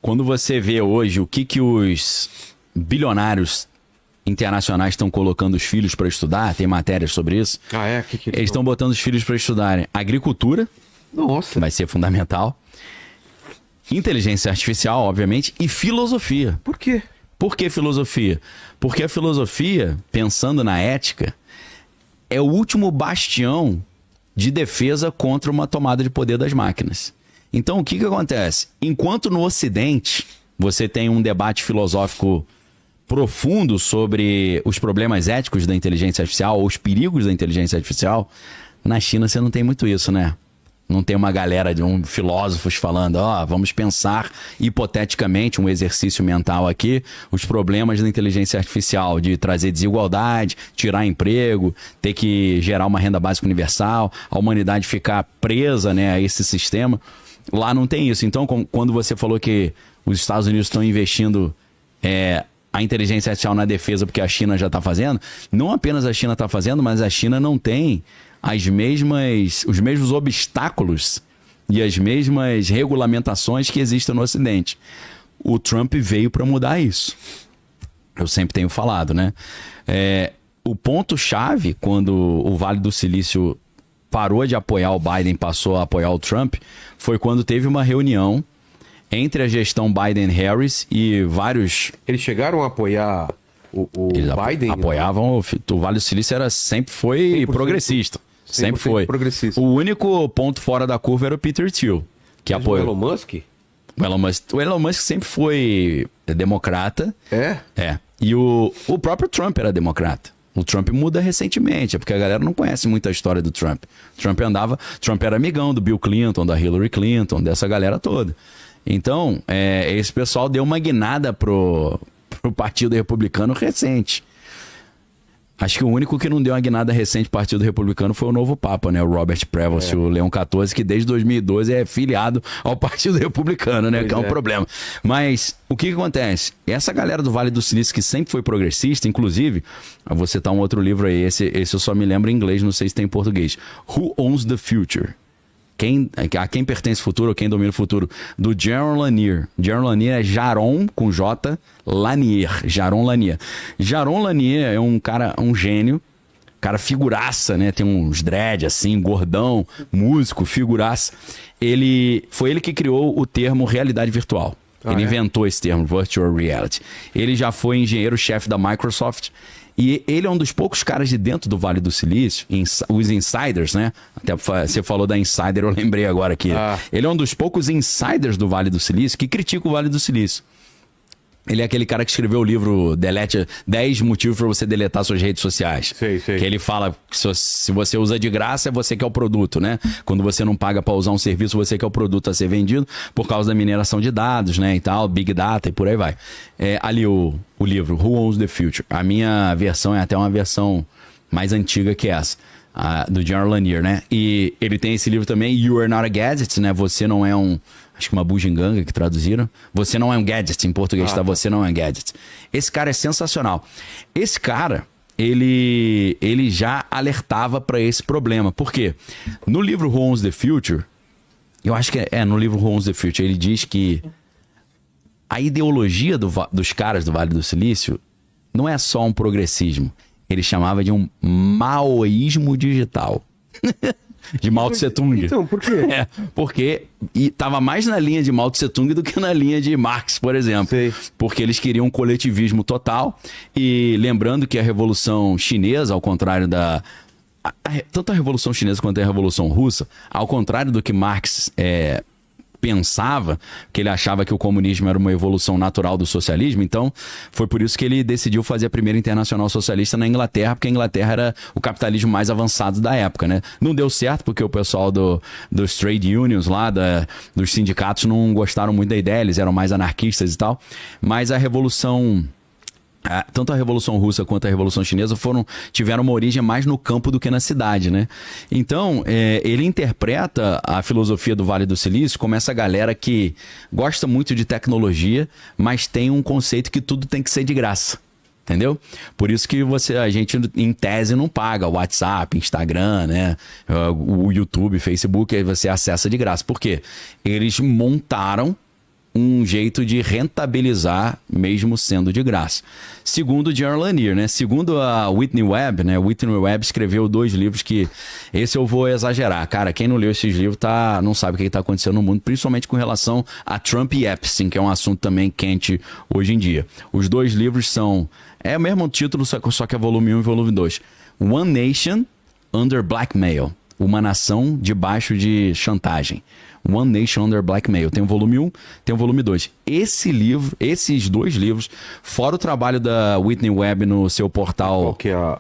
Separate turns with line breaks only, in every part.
quando você vê hoje o que os bilionários internacionais estão colocando os filhos para estudar, tem matérias sobre isso. Eles estão botando os filhos para estudarem agricultura,
Nossa.
vai ser fundamental, inteligência artificial, obviamente, e filosofia.
Por quê?
Por que filosofia? Porque a filosofia, pensando na ética, é o último bastião de defesa contra uma tomada de poder das máquinas. Então, o que acontece? Enquanto no Ocidente você tem um debate filosófico profundo sobre os problemas éticos da inteligência artificial, ou os perigos da inteligência artificial, na China você não tem muito isso, né? Não tem uma galera de filósofos falando, vamos pensar hipoteticamente, um exercício mental aqui, os problemas da inteligência artificial, de trazer desigualdade, tirar emprego, ter que gerar uma renda básica universal, a humanidade ficar presa, né, a esse sistema. Lá não tem isso. Então, quando você falou que os Estados Unidos estão investindo a inteligência artificial na defesa porque a China já está fazendo, não apenas a China está fazendo, mas a China não tem os mesmos obstáculos e as mesmas regulamentações que existem no Ocidente. O Trump veio para mudar isso. Eu sempre tenho falado, né? O ponto-chave, quando o Vale do Silício parou de apoiar o Biden, passou a apoiar o Trump, foi quando teve uma reunião entre a gestão Biden-Harris e vários...
Eles chegaram a apoiar o Biden?
Apoiavam, o Vale do Silício sempre foi 100%, progressista. Sempre foi.
Progressista.
O único ponto fora da curva era o Peter Thiel, que apoiou.
O Elon Musk?
O Elon Musk sempre foi democrata.
É?
E o próprio Trump era democrata. O Trump muda recentemente, porque a galera não conhece muito a história do Trump. Trump era amigão do Bill Clinton, da Hillary Clinton, dessa galera toda. Então, esse pessoal deu uma guinada pro Partido Republicano recente. Acho que o único que não deu uma guinada recente pro Partido Republicano foi o novo Papa, né? O Robert Prevost, o Leão XIV, que desde 2012 é filiado ao Partido Republicano, né? Que é um problema. Mas o que acontece? Essa galera do Vale do Silício, que sempre foi progressista, inclusive, eu vou citar um outro livro aí, esse eu só me lembro em inglês, não sei se tem em português. Who Owns the Future? A quem pertence o futuro ou quem domina o futuro? Do Jaron Lanier. Jaron Lanier é Jaron com J, Lanier. Jaron Lanier. Jaron Lanier é um cara, um gênio, cara figuraça, né? Tem uns dread assim, gordão, músico, figuraça. Foi ele que criou o termo realidade virtual. Ele inventou esse termo, Virtual Reality. Ele já foi engenheiro-chefe da Microsoft. E ele é um dos poucos caras de dentro do Vale do Silício, os insiders, né? Até você falou da insider, eu lembrei agora aqui. Ele é um dos poucos insiders do Vale do Silício que critica o Vale do Silício. Ele é aquele cara que escreveu o livro 10 motivos para você deletar suas redes sociais.
Sei.
Que ele fala que se você usa de graça, é você que é o produto, né? Quando você não paga para usar um serviço, você que é o produto a ser vendido por causa da mineração de dados, né? E tal, Big Data e por aí vai. Ali o livro, Who Owns the Future. A minha versão é até uma versão mais antiga que essa. Do Jaron Lanier, né? E ele tem esse livro também, You Are Not a Gadget, né? Você não é acho que uma bugiganga que traduziram. Você não é um gadget, em português, tá? Você não é um gadget. Esse cara é sensacional. Esse cara, ele já alertava para esse problema. Por quê? No livro Who Owns the Future, eu acho que no livro Who Owns the Future, ele diz que a ideologia dos caras do Vale do Silício não é só um progressismo. Ele chamava de um maoísmo digital. De Mao Tse Tung.
Então, por quê?
Porque estava mais na linha de Mao Tse Tung do que na linha de Marx, por exemplo.
Sei.
Porque eles queriam um coletivismo total. E lembrando que a Revolução Chinesa, ao contrário tanto a Revolução Chinesa quanto a Revolução Russa, ao contrário do que Marx pensava, que ele achava que o comunismo era uma evolução natural do socialismo, então foi por isso que ele decidiu fazer a primeira Internacional Socialista na Inglaterra, porque a Inglaterra era o capitalismo mais avançado da época, né? Não deu certo porque o pessoal dos trade unions lá, dos sindicatos não gostaram muito da ideia, eles eram mais anarquistas e tal, mas a revolução... Tanto a Revolução Russa quanto a Revolução Chinesa tiveram uma origem mais no campo do que na cidade, né? Então, ele interpreta a filosofia do Vale do Silício como essa galera que gosta muito de tecnologia, mas tem um conceito que tudo tem que ser de graça. Entendeu? Por isso que a gente, em tese, não paga o WhatsApp, Instagram, né? O YouTube, Facebook, aí você acessa de graça. Por quê? Eles montaram um jeito de rentabilizar, mesmo sendo de graça. Segundo John Lanier, né? Segundo a Whitney Webb, né? Whitney Webb escreveu 2 livros que... Esse eu vou exagerar. Cara, quem não leu esses livros não sabe o que está acontecendo no mundo, principalmente com relação a Trump e Epstein, que é um assunto também quente hoje em dia. Os 2 livros são... É o mesmo título, só que é volume 1 e volume 2. One Nation Under Blackmail. Uma nação debaixo de chantagem. One Nation Under Blackmail. Tem o volume 1, tem o volume 2. Esses 2 livros, fora o trabalho da Whitney Webb no seu portal...
Qual que é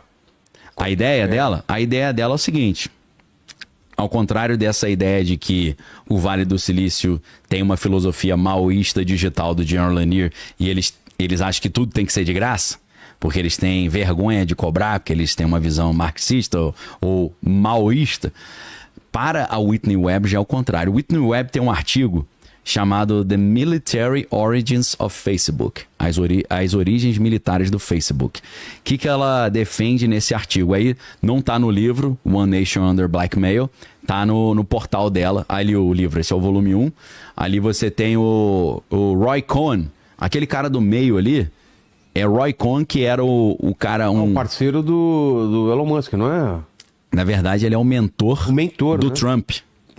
a ideia dela? A ideia dela é o seguinte... Ao contrário dessa ideia de que o Vale do Silício tem uma filosofia maoísta digital do John Lanier e eles acham que tudo tem que ser de graça, porque eles têm vergonha de cobrar, porque eles têm uma visão marxista ou maoísta. Para a Whitney Webb já é o contrário. Whitney Webb tem um artigo chamado The Military Origins of Facebook, as origens militares do Facebook. O que ela defende nesse artigo? Aí não está no livro One Nation Under Blackmail, está no portal dela. Ali o livro, esse é o volume 1. Ali você tem o Roy Cohn, aquele cara do meio ali, é Roy Cohn, que era o cara...
Um parceiro do Elon Musk, não é?
Na verdade, ele é o mentor do
né?
Trump.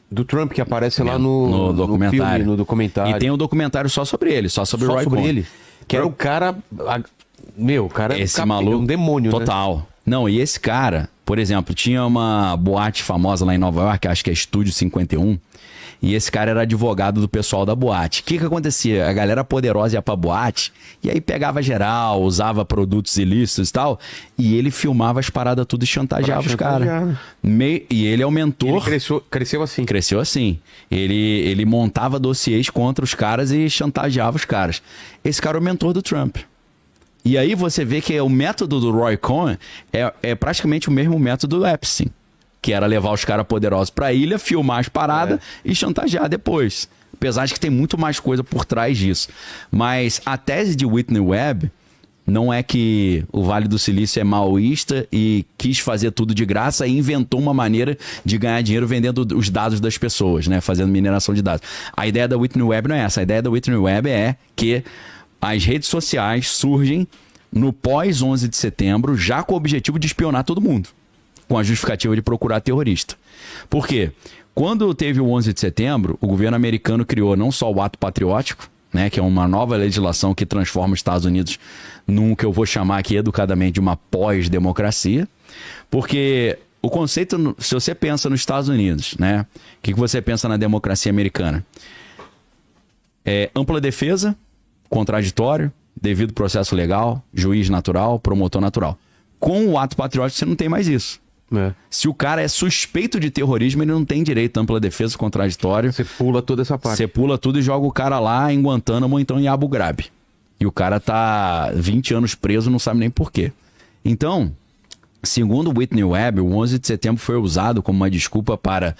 Do Trump, que aparece lá no
documentário.
No filme, no documentário.
E tem um documentário só sobre ele, só sobre o Roy Cohn.
Ele. Que era o cara... o cara
esse maluco,
um demônio,
total. Né? Não, e esse cara, por exemplo, tinha uma boate famosa lá em Nova York, acho que é Estúdio 51, e esse cara era advogado do pessoal da boate. O que acontecia? A galera poderosa ia pra boate, e aí pegava geral, usava produtos ilícitos e tal, e ele filmava as paradas tudo e chantageava os caras. E ele é o mentor...
Ele cresceu assim.
Cresceu assim. Ele montava dossiês contra os caras e chantageava os caras. Esse cara é o mentor do Trump. E aí você vê que o método do Roy Cohn é praticamente o mesmo método do Epstein, que era levar os caras poderosos pra ilha, filmar as paradas e chantagear depois. Apesar de que tem muito mais coisa por trás disso. Mas a tese de Whitney Webb não é que o Vale do Silício é maoísta e quis fazer tudo de graça e inventou uma maneira de ganhar dinheiro vendendo os dados das pessoas, né? Fazendo mineração de dados. A ideia da Whitney Webb não é essa. A ideia da Whitney Webb é que as redes sociais surgem no pós-11 de setembro já com o objetivo de espionar todo mundo, com a justificativa de procurar terrorista. Por quê? Quando teve o 11 de setembro, o governo americano criou não só o ato patriótico, né, que é uma nova legislação que transforma os Estados Unidos num que eu vou chamar aqui educadamente de uma pós-democracia, porque o conceito, se você pensa nos Estados Unidos, né, o que você pensa na democracia americana? É ampla defesa, contraditório, devido processo legal, juiz natural, promotor natural. Com o ato patriótico você não tem mais isso. Se o cara é suspeito de terrorismo, ele não tem direito à ampla defesa, contraditório.
Você pula toda essa parte.
Você pula tudo e joga o cara lá em Guantánamo ou então em Abu Ghraib. E o cara tá 20 anos preso, não sabe nem por quê. Então, segundo Whitney Webb, o 11 de setembro foi usado como uma desculpa para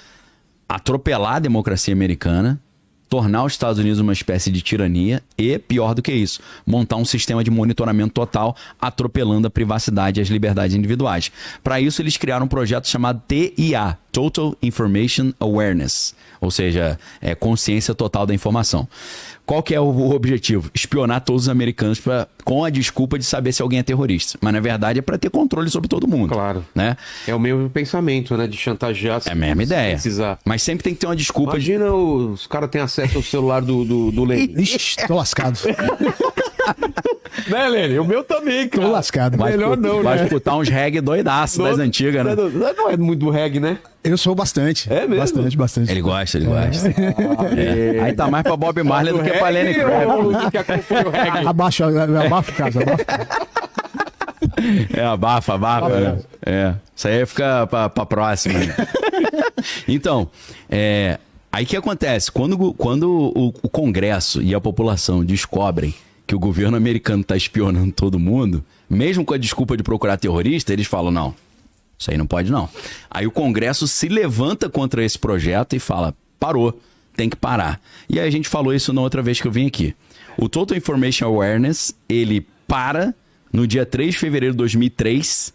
atropelar a democracia americana, tornar os Estados Unidos uma espécie de tirania e, pior do que isso, montar um sistema de monitoramento total, atropelando a privacidade e as liberdades individuais. Para isso, eles criaram um projeto chamado TIA, Total Information Awareness, ou seja, consciência total da informação. Qual que é o objetivo? Espionar todos os americanos com a desculpa de saber se alguém é terrorista. Mas, na verdade, é para ter controle sobre todo mundo.
Claro.
Né?
É o mesmo pensamento, né? De chantagear.
É a mesma ideia.
Precisar.
Mas sempre tem que ter uma desculpa.
Imagina os caras têm acesso ao celular do Lênin.
Ixi, tô lascado.
Né, Lênin? O meu também, cara.
Tô lascado.
Melhor não,
vai
né?
escutar uns reggae doidaço das antigas, né?
Não é muito do reggae, né?
Eu sou bastante.
É mesmo?
Bastante.
Ele gosta. Aí tá mais pra Bob Marley do que pra Lenny Kravitz.
Que acompanha o reggae.
Abaixa, casa.
Abafa, né? Isso aí fica pra próxima. Então, aí que acontece? Quando o Congresso e a população descobrem que o governo americano tá espionando todo mundo, mesmo com a desculpa de procurar terrorista, eles falam, não, isso aí não pode não. Aí o Congresso se levanta contra esse projeto e fala, parou, tem que parar. E aí a gente falou isso na outra vez que eu vim aqui. O Total Information Awareness, ele para no dia 3 de fevereiro de 2003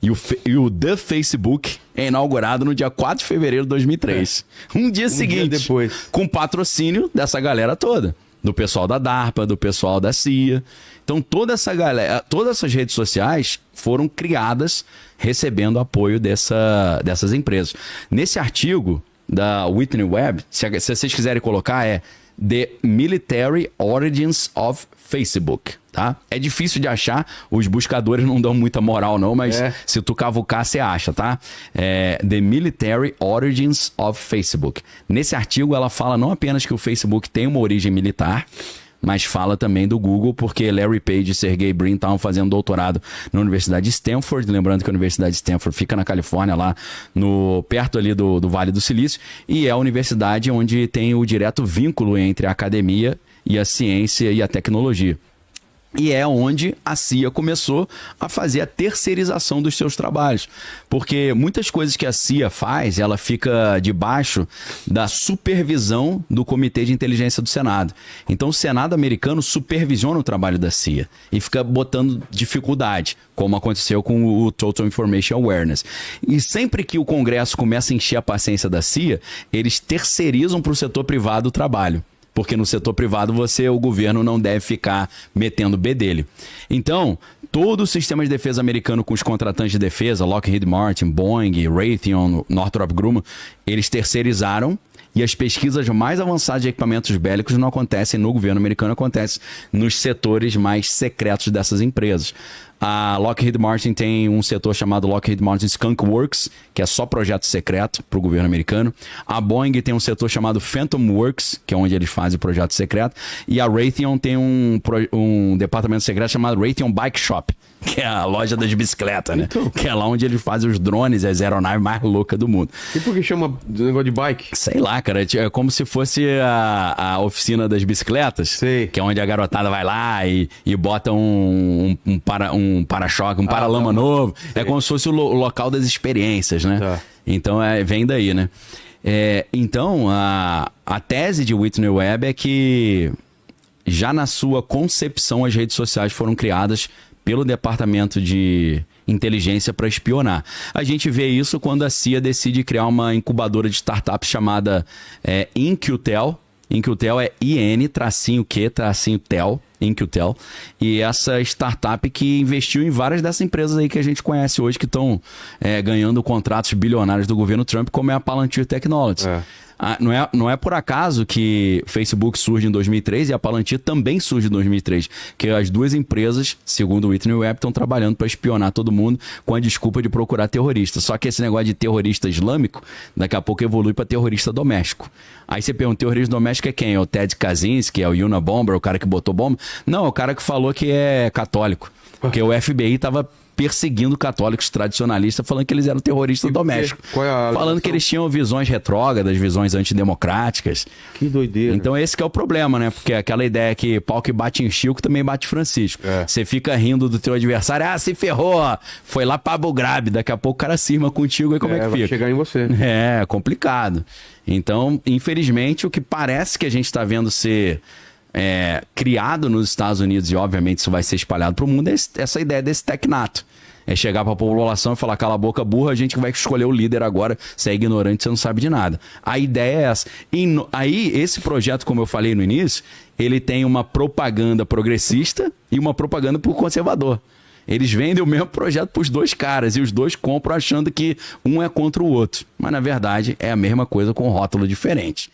e o The Facebook é inaugurado no dia 4 de fevereiro de 2003. Um dia seguinte,
depois.
com patrocínio dessa galera toda. do pessoal da DARPA, do pessoal da CIA. Então toda essa galera, todas essas redes sociais foram criadas recebendo apoio dessas empresas. Nesse artigo da Whitney Webb, se vocês quiserem colocar, é The Military Origins of Facebook, tá? É difícil de achar, os buscadores não dão muita moral não, mas se tu cavucar, você acha, tá? The Military Origins of Facebook. Nesse artigo ela fala não apenas que o Facebook tem uma origem militar, mas fala também do Google, porque Larry Page e Sergey Brin estavam fazendo doutorado na Universidade de Stanford, lembrando que a Universidade de Stanford fica na Califórnia, lá perto ali do Vale do Silício, e é a universidade onde tem o direto vínculo entre a academia e a ciência e a tecnologia. E é onde a CIA começou a fazer a terceirização dos seus trabalhos. Porque muitas coisas que a CIA faz, ela fica debaixo da supervisão do Comitê de Inteligência do Senado. Então o Senado americano supervisiona o trabalho da CIA e fica botando dificuldade, como aconteceu com o Total Information Awareness. E sempre que o Congresso começa a encher a paciência da CIA, eles terceirizam para o setor privado o trabalho. Porque no setor privado o governo não deve ficar metendo bedelho. Então, todo o sistema de defesa americano com os contratantes de defesa, Lockheed Martin, Boeing, Raytheon, Northrop Grumman, eles terceirizaram e as pesquisas mais avançadas de equipamentos bélicos não acontecem no governo americano, acontecem nos setores mais secretos dessas empresas. A Lockheed Martin tem um setor chamado Lockheed Martin Skunk Works, que é só projeto secreto para o governo americano. A Boeing tem um setor chamado Phantom Works, que é onde eles fazem o projeto secreto. E a Raytheon tem um departamento secreto chamado Raytheon Bike Shop, que é a loja das bicicletas, né?
Então.
Que é lá onde eles fazem os drones e as aeronaves mais loucas do mundo.
E por que chama de negócio de bike?
Sei lá, cara. É como se fosse a oficina das bicicletas.
Sei.
Que é onde a garotada vai lá e bota um para-choque, um paralama novo. Sei. É como se fosse o local das experiências, né? Tá. Então vem daí, né? Então, a tese de Whitney Webb é que já na sua concepção as redes sociais foram criadas pelo Departamento de Inteligência para espionar. A gente vê isso quando a CIA decide criar uma incubadora de startups chamada InQtel. InQtel é IN-Q-Tel, InQtel. E essa startup que investiu em várias dessas empresas aí que a gente conhece hoje, que estão ganhando contratos bilionários do governo Trump, como é a Palantir Technologies. Não é por acaso que o Facebook surge em 2003 e a Palantir também surge em 2003, que as duas empresas, segundo o Whitney Webb, estão trabalhando para espionar todo mundo com a desculpa de procurar terrorista. Só que esse negócio de terrorista islâmico, daqui a pouco evolui para terrorista doméstico. Aí você pergunta, terrorista doméstico é quem? É o Ted Kaczynski, é o Unabomber, o cara que botou bomba? Não, é o cara que falou que é católico. Porque o FBI estava perseguindo católicos tradicionalistas, falando que eles eram terroristas domésticos. Falando que eles tinham visões retrógradas, visões antidemocráticas.
Que doideira.
Então esse que é o problema, né? Porque aquela ideia que pau que bate em Chico também bate em Francisco. Você fica rindo do teu adversário, se ferrou, foi lá pra Abu Ghraib, daqui a pouco o cara cisma contigo e como é que fica?
Vai chegar em você.
É complicado. Então, infelizmente, o que parece que a gente está vendo ser criado nos Estados Unidos, e obviamente isso vai ser espalhado para o mundo, é essa ideia desse tecnato. É chegar para a população e falar, cala a boca burra, a gente vai escolher o líder agora, você é ignorante, você não sabe de nada. A ideia é essa. Aí, esse projeto, como eu falei no início, ele tem uma propaganda progressista e uma propaganda pro conservador. Eles vendem o mesmo projeto para os dois caras e os dois compram achando que um é contra o outro. Mas, na verdade, é a mesma coisa com rótulo diferente.